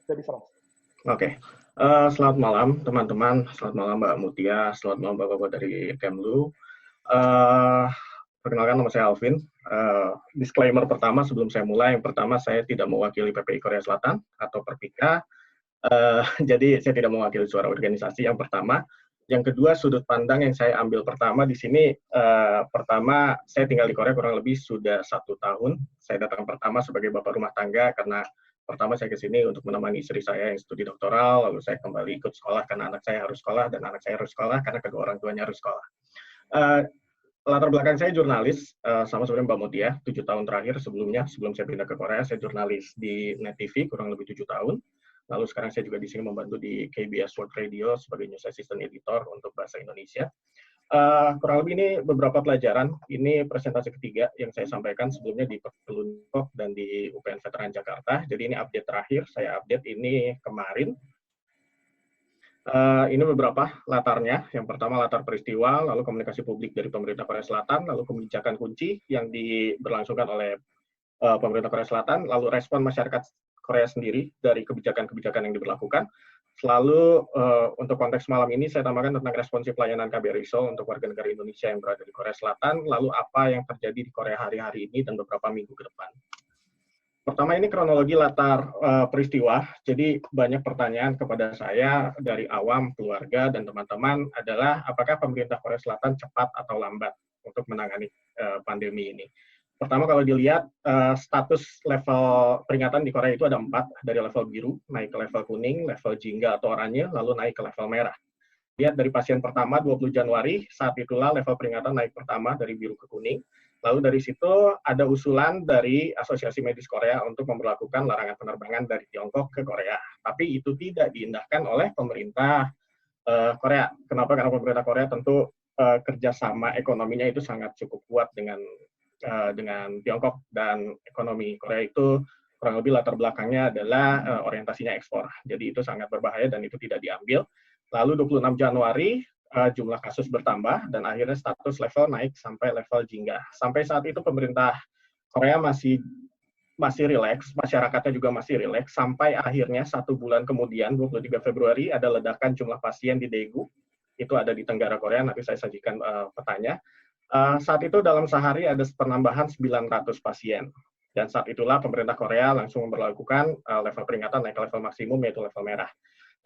Jadi serang. Oke. Selamat malam teman-teman, selamat malam Mbak Mutia, selamat malam Bapak-Bapak dari Kemlu. Uh, Perkenalkan, nama saya Alvin. Disclaimer pertama sebelum saya mulai, yang pertama saya tidak mewakili PPI Korea Selatan atau Perpika. Jadi saya tidak mewakili suara organisasi, yang pertama. Yang kedua, sudut pandang yang saya ambil pertama di sini, pertama saya tinggal di Korea kurang lebih sudah 1 tahun. Saya datang pertama sebagai bapak rumah tangga karena pertama saya ke sini untuk menemani istri saya yang studi doktoral, lalu saya kembali ikut sekolah karena anak saya harus sekolah, dan anak saya harus sekolah karena kedua orang tuanya harus sekolah. Latar belakang saya jurnalis, sama seperti Mbak Mutia, 7 tahun terakhir sebelum saya pindah ke Korea, saya jurnalis di Net TV kurang lebih 7 tahun. Lalu sekarang saya juga di sini membantu di KBS World Radio sebagai News Assistant Editor untuk bahasa Indonesia. Kurang lebih ini beberapa pelajaran. Ini presentasi ketiga yang saya sampaikan sebelumnya di Perlunpok dan di UPN Veteran Jakarta. Jadi ini update terakhir, saya update ini kemarin. Ini beberapa latarnya. Yang pertama latar peristiwa, lalu komunikasi publik dari pemerintah Korea Selatan, lalu kebijakan kunci yang diberlangsungkan oleh pemerintah Korea Selatan, lalu respon masyarakat Korea sendiri dari kebijakan-kebijakan yang diberlakukan. Selalu untuk konteks malam ini saya tambahkan tentang responsif pelayanan KBRI Seoul untuk warga negara Indonesia yang berada di Korea Selatan, lalu apa yang terjadi di Korea hari-hari ini dan beberapa minggu ke depan. Pertama, ini kronologi latar peristiwa. Jadi banyak pertanyaan kepada saya dari awam, keluarga, dan teman-teman adalah apakah pemerintah Korea Selatan cepat atau lambat untuk menangani pandemi ini. Pertama, kalau dilihat status level peringatan di Korea itu ada 4, dari level biru, naik ke level kuning, level jingga atau oranye, lalu naik ke level merah. Lihat dari pasien pertama 20 Januari, saat itulah level peringatan naik pertama dari biru ke kuning. Lalu dari situ ada usulan dari Asosiasi Medis Korea untuk memberlakukan larangan penerbangan dari Tiongkok ke Korea. Tapi itu tidak diindahkan oleh pemerintah Korea. Kenapa? Karena pemerintah Korea tentu kerjasama ekonominya itu sangat cukup kuat dengan Tiongkok, dan ekonomi Korea itu kurang lebih latar belakangnya adalah orientasinya ekspor. Jadi itu sangat berbahaya dan itu tidak diambil. Lalu 26 Januari jumlah kasus bertambah dan akhirnya status level naik sampai level jingga. Sampai saat itu pemerintah Korea masih rileks, masyarakatnya juga masih rileks, sampai akhirnya 1 bulan kemudian 23 Februari ada ledakan jumlah pasien di Daegu. Itu ada di Tenggara Korea, nanti saya sajikan petanya. Saat itu dalam sehari ada penambahan 900 pasien. Dan saat itulah pemerintah Korea langsung memperlakukan level peringatan naik ke level maksimum, yaitu level merah.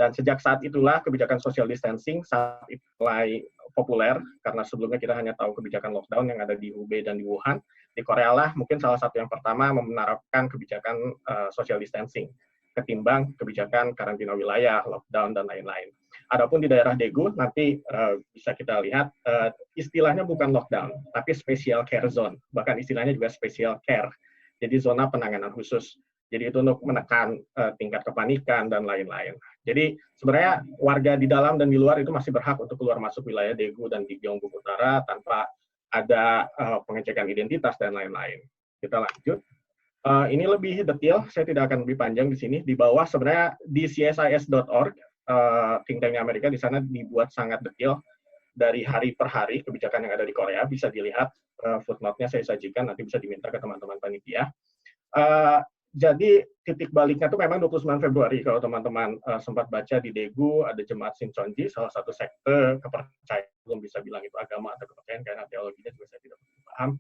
Dan sejak saat itulah kebijakan social distancing saat itu mulai populer, karena sebelumnya kita hanya tahu kebijakan lockdown yang ada di Hubei dan di Wuhan. Di Korea lah mungkin salah satu yang pertama menerapkan kebijakan social distancing, ketimbang kebijakan karantina wilayah, lockdown, dan lain-lain. Adapun di daerah Daegu, nanti bisa kita lihat, istilahnya bukan lockdown, tapi special care zone. Bahkan istilahnya juga special care. Jadi zona penanganan khusus. Jadi itu untuk menekan tingkat kepanikan dan lain-lain. Jadi sebenarnya warga di dalam dan di luar itu masih berhak untuk keluar masuk wilayah Daegu dan di Gyeongbuk Utara tanpa ada pengecekan identitas dan lain-lain. Kita lanjut. Ini lebih detail, saya tidak akan lebih panjang di sini. Di bawah sebenarnya di csis.org, think tanknya Amerika, di sana dibuat sangat detail dari hari per hari kebijakan yang ada di Korea. Bisa dilihat footnote-nya saya sajikan, nanti bisa diminta ke teman-teman panitia. Jadi titik baliknya itu memang 29 Februari, kalau teman-teman sempat baca di Daegu, ada jemaat Shincheonji, salah satu sekte kepercayaan, belum bisa bilang itu agama atau kepercayaan karena teologinya juga saya tidak paham.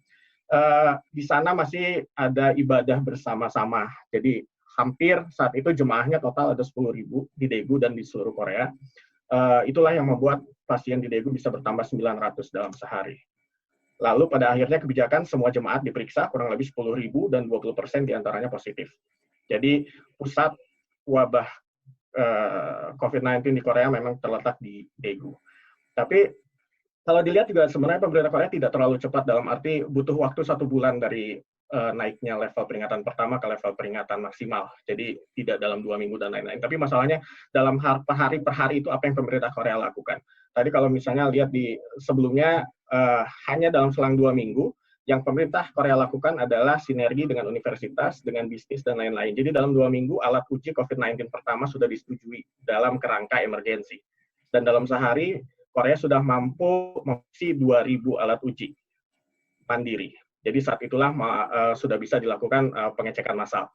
Di sana masih ada ibadah bersama-sama. Jadi hampir saat itu jemaahnya total ada 10.000 di Daegu dan di seluruh Korea. Itulah yang membuat pasien di Daegu bisa bertambah 900 dalam sehari. Lalu pada akhirnya kebijakan semua jemaat diperiksa, kurang lebih 10.000 dan 20% diantaranya positif. Jadi pusat wabah COVID-19 di Korea memang terletak di Daegu. Tapi kalau dilihat juga sebenarnya pemerintah Korea tidak terlalu cepat, dalam arti butuh waktu 1 bulan dari naiknya level peringatan pertama ke level peringatan maksimal. Jadi tidak dalam 2 minggu dan lain-lain. Tapi masalahnya dalam hari per hari itu apa yang pemerintah Korea lakukan. Tadi kalau misalnya lihat di sebelumnya, hanya dalam selang 2 minggu, yang pemerintah Korea lakukan adalah sinergi dengan universitas, dengan bisnis, dan lain-lain. Jadi dalam 2 minggu, alat uji COVID-19 pertama sudah disetujui dalam kerangka emergensi. Dan dalam sehari, Korea sudah mampu mengisi 2.000 alat uji mandiri. Jadi saat itulah sudah bisa dilakukan pengecekan massal.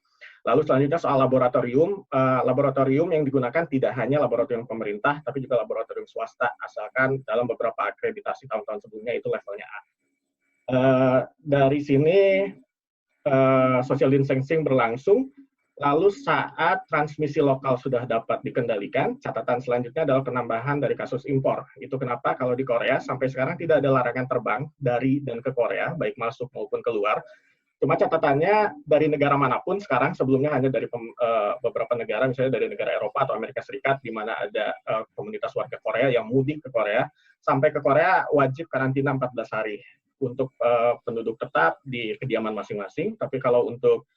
Lalu selanjutnya soal laboratorium, laboratorium yang digunakan tidak hanya laboratorium pemerintah, tapi juga laboratorium swasta, asalkan dalam beberapa akreditasi tahun-tahun sebelumnya itu levelnya A. Dari sini social distancing berlangsung, lalu saat transmisi lokal sudah dapat dikendalikan, catatan selanjutnya adalah penambahan dari kasus impor. Itu kenapa kalau di Korea sampai sekarang tidak ada larangan terbang dari dan ke Korea, baik masuk maupun keluar. Cuma catatannya dari negara manapun sekarang, sebelumnya hanya dari beberapa negara, misalnya dari negara Eropa atau Amerika Serikat, di mana ada komunitas warga Korea yang mudik ke Korea, sampai ke Korea wajib karantina 14 hari untuk penduduk tetap di kediaman masing-masing. Tapi kalau untuk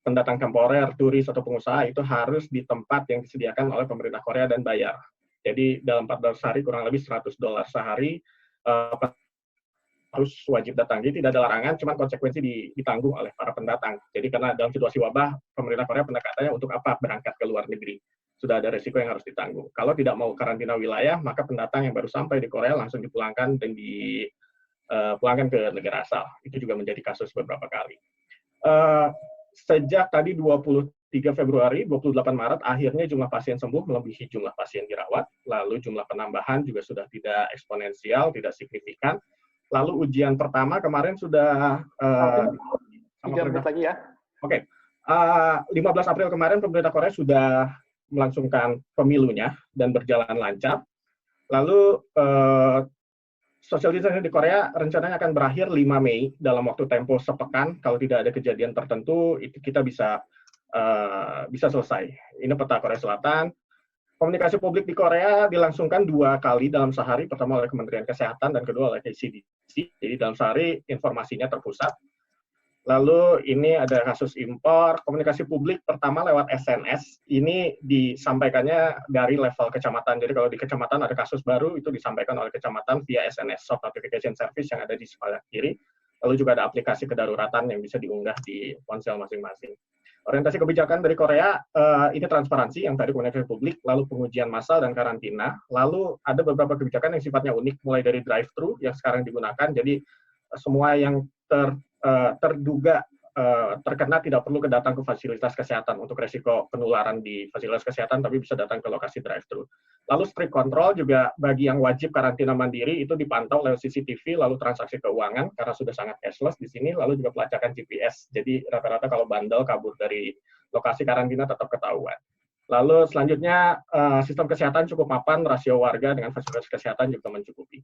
pendatang temporer, turis, atau pengusaha itu harus di tempat yang disediakan oleh pemerintah Korea dan bayar. Jadi dalam 14 hari kurang lebih $100 sehari, harus wajib datang. Jadi tidak ada larangan, cuma konsekuensi ditanggung oleh para pendatang. Jadi karena dalam situasi wabah, pemerintah Korea pendekatannya untuk apa berangkat ke luar negeri. Sudah ada resiko yang harus ditanggung. Kalau tidak mau karantina wilayah, maka pendatang yang baru sampai di Korea langsung dipulangkan dan dipulangkan ke negara asal. Itu juga menjadi kasus beberapa kali. Sejak tadi 23 Februari, 28 Maret, akhirnya jumlah pasien sembuh melebihi jumlah pasien dirawat. Lalu jumlah penambahan juga sudah tidak eksponensial, tidak signifikan. Lalu ujian pertama kemarin sudah 3 menit lagi ya. Oke. 15 April kemarin pemerintah Korea sudah melangsungkan pemilunya dan berjalan lancar. Lalu social distancing di Korea rencananya akan berakhir 5 Mei dalam waktu tempo sepekan. Kalau tidak ada kejadian tertentu, itu kita bisa selesai. Ini peta Korea Selatan. Komunikasi publik di Korea dilangsungkan 2 kali dalam sehari, pertama oleh Kementerian Kesehatan dan kedua oleh KCDC. Jadi dalam sehari informasinya terpusat. Lalu ini ada kasus impor, komunikasi publik pertama lewat SNS, ini disampaikannya dari level kecamatan. Jadi kalau di kecamatan ada kasus baru, itu disampaikan oleh kecamatan via SNS, Short Notification Service yang ada di sebelah kiri. Lalu juga ada aplikasi kedaruratan yang bisa diunggah di ponsel masing-masing. Orientasi kebijakan dari Korea, ini transparansi yang tadi komunikasi publik, lalu pengujian massal dan karantina, lalu ada beberapa kebijakan yang sifatnya unik, mulai dari drive-thru yang sekarang digunakan, jadi semua yang terduga terkena tidak perlu datang ke fasilitas kesehatan untuk resiko penularan di fasilitas kesehatan, tapi bisa datang ke lokasi drive-thru. Lalu strict control juga bagi yang wajib karantina mandiri itu dipantau lewat CCTV, lalu transaksi keuangan karena sudah sangat cashless di sini, lalu juga pelacakan GPS. Jadi rata-rata kalau bandel kabur dari lokasi karantina tetap ketahuan. Lalu selanjutnya sistem kesehatan cukup mapan, rasio warga dengan fasilitas kesehatan juga mencukupi.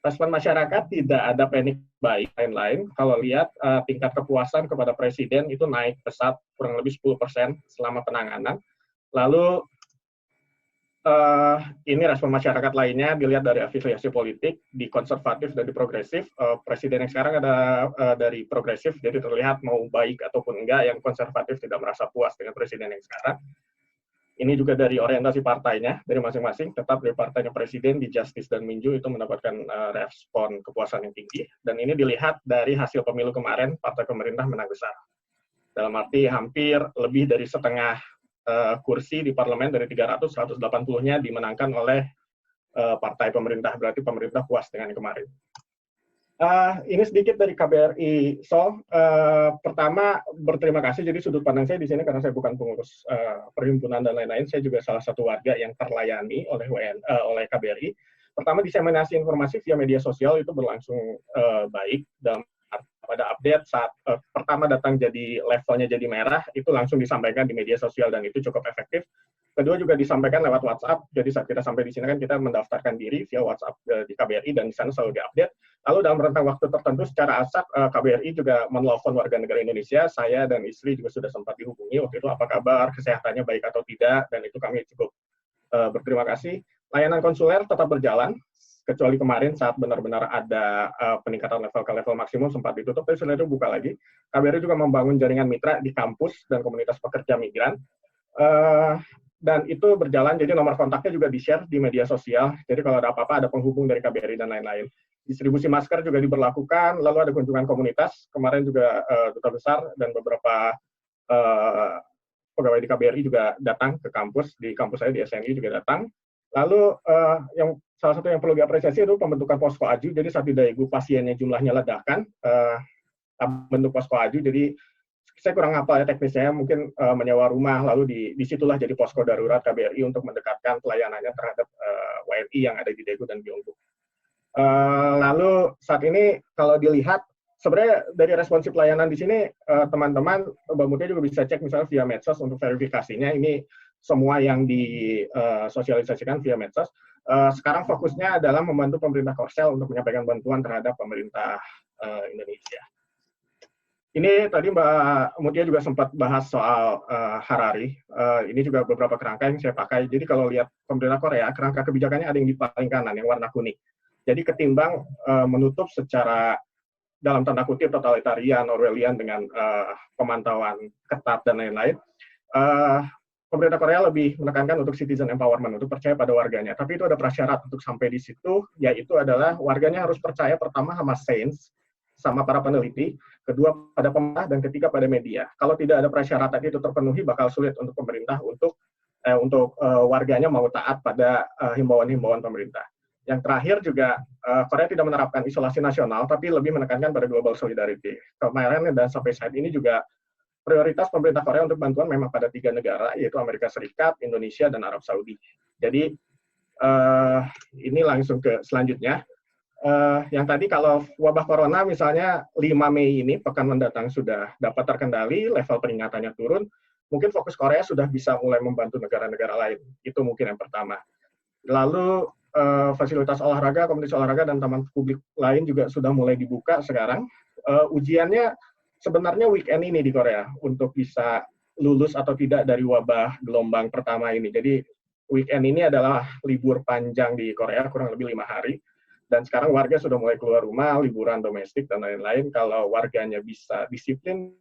Respon masyarakat tidak ada panic buying lain-lain. Kalau lihat tingkat kepuasan kepada presiden itu naik pesat kurang lebih 10% selama penanganan. Lalu ini respon masyarakat lainnya dilihat dari afiliasi politik di konservatif dan di progresif. Presiden yang sekarang ada dari progresif, jadi terlihat mau baik ataupun enggak, yang konservatif tidak merasa puas dengan presiden yang sekarang. Ini juga dari orientasi partainya, dari masing-masing, tetap dari partainya presiden di Justice dan Minju itu mendapatkan respon kepuasan yang tinggi. Dan ini dilihat dari hasil pemilu kemarin, partai pemerintah menang besar. Dalam arti hampir lebih dari setengah kursi di parlemen dari 300, 180-nya dimenangkan oleh partai pemerintah, berarti pemerintah puas dengan yang kemarin. Ini sedikit dari KBRI Seoul. Pertama, berterima kasih. Jadi sudut pandang saya di sini karena saya bukan pengurus perhimpunan dan lain-lain, saya juga salah satu warga yang terlayani oleh KBRI. Pertama, diseminasi informasi via media sosial itu berlangsung baik. Dan pada update saat pertama datang jadi levelnya jadi merah, itu langsung disampaikan di media sosial dan itu cukup efektif. Kedua juga disampaikan lewat WhatsApp. Jadi saat kita sampai di sini kan kita mendaftarkan diri via WhatsApp di KBRI dan di sana selalu diupdate. Lalu dalam rentang waktu tertentu secara asap KBRI juga menelpon warga negara Indonesia. Saya dan istri juga sudah sempat dihubungi waktu itu apa kabar, kesehatannya baik atau tidak, dan itu kami cukup berterima kasih. Layanan konsuler tetap berjalan, kecuali kemarin saat benar-benar ada peningkatan level ke level maksimum sempat ditutup, tapi setelah itu buka lagi. KBRI juga membangun jaringan mitra di kampus dan komunitas pekerja migran. Dan itu berjalan, jadi nomor kontaknya juga di-share di media sosial. Jadi kalau ada apa-apa, ada penghubung dari KBRI dan lain-lain. Distribusi masker juga diberlakukan, lalu ada kunjungan komunitas. Kemarin juga Duta Besar dan beberapa pegawai di KBRI juga datang ke kampus. Di kampus saya, di SNI juga datang. Lalu yang salah satu yang perlu diapresiasi itu pembentukan posko aju. Jadi saat di Daegu pasiennya jumlahnya ledakan, bentuk posko aju. Jadi saya kurang hafal ya teknisnya, mungkin menyewa rumah, lalu disitulah jadi posko darurat KBRI untuk mendekatkan pelayanannya terhadap WNI yang ada di Daegu dan Gyeongbu. Lalu saat ini kalau dilihat, sebenarnya dari responsif pelayanan di sini, teman-teman, Mbak Mutia juga bisa cek misalnya via medsos untuk verifikasinya, ini semua yang disosialisasikan via medsos. Sekarang fokusnya adalah membantu pemerintah Korsel untuk menyampaikan bantuan terhadap pemerintah Indonesia. Ini tadi Mbak Mutia juga sempat bahas soal Harari. Ini juga beberapa kerangka yang saya pakai. Jadi kalau lihat pemerintah Korea, kerangka kebijakannya ada yang di paling kanan, yang warna kuning. Jadi ketimbang menutup secara dalam tanda kutip totalitarian, Orwellian dengan pemantauan ketat dan lain-lain, pemerintah Korea lebih menekankan untuk citizen empowerment, untuk percaya pada warganya. Tapi itu ada prasyarat untuk sampai di situ, yaitu adalah warganya harus percaya pertama sama sains, sama para peneliti, kedua pada pemerintah, dan ketiga pada media. Kalau tidak ada prasyarat itu terpenuhi, bakal sulit untuk pemerintah untuk warganya mau taat pada himbauan-himbauan pemerintah. Yang terakhir juga, Korea tidak menerapkan isolasi nasional, tapi lebih menekankan pada global solidarity. Kemarin dan sampai saat ini juga, prioritas pemerintah Korea untuk bantuan memang pada 3 negara, yaitu Amerika Serikat, Indonesia, dan Arab Saudi. Jadi, ini langsung ke selanjutnya. Yang tadi kalau wabah corona misalnya 5 Mei ini, pekan mendatang sudah dapat terkendali, level peringatannya turun, mungkin fokus Korea sudah bisa mulai membantu negara-negara lain. Itu mungkin yang pertama. Lalu fasilitas olahraga, komunitas olahraga, dan taman publik lain juga sudah mulai dibuka sekarang. Ujiannya sebenarnya weekend ini di Korea untuk bisa lulus atau tidak dari wabah gelombang pertama ini. Jadi weekend ini adalah libur panjang di Korea, kurang lebih 5 hari. Dan sekarang warga sudah mulai keluar rumah, liburan domestik, dan lain-lain. Kalau warganya bisa disiplin,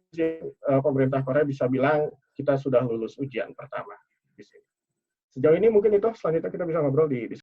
pemerintah Korea bisa bilang kita sudah lulus ujian pertama di sini. Sejauh ini mungkin itu, selanjutnya kita bisa ngobrol di